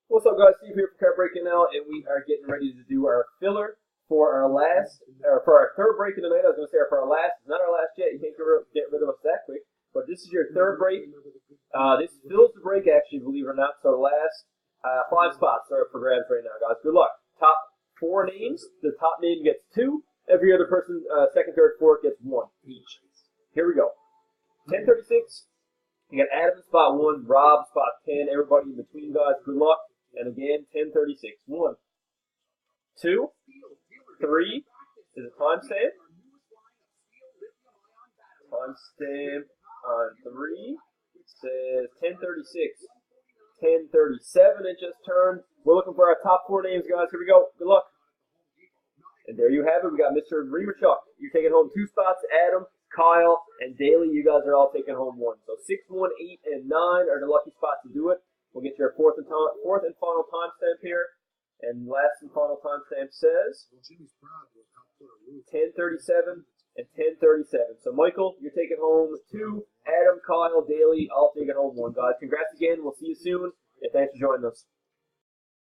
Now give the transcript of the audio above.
What's up, guys? Steve here from Card Breaking Now, and we are getting ready to do our filler for our last, or for our third break of the night. I was going to say for our last. It's not our last yet. You can't get rid of us that quick. But this is your third break. This fills the break, actually, believe it or not. So the last 5 spots are up for grabs right now, guys. Good luck. Top 4 names. The top name gets 2. Every other person, second, third, fourth, gets 1 each. Here we go. 1036. You got Adam in spot 1, Rob spot 10. Everybody in between, guys. Good luck. And again, 1036. 1, 2, 3. Is it timestamp? Timestamp on 3. It says 1036. 1037 it just turned. We're looking for our top 4 names, guys. Here we go. Good luck. And there you have it. We got Mr. Remerchuk. You're taking home 2 spots. Adam, Kyle, and Daly, you guys are all taking home 1. So 6, 1, 8, and 9 are the lucky spots to do it. We'll get your fourth and final timestamp here. And last and final timestamp says 1037 and 1037. So Michael, you're taking home 2. Adam, Kyle, Daly, all taking home 1, guys. Congrats again. We'll see you soon. And thanks for joining us.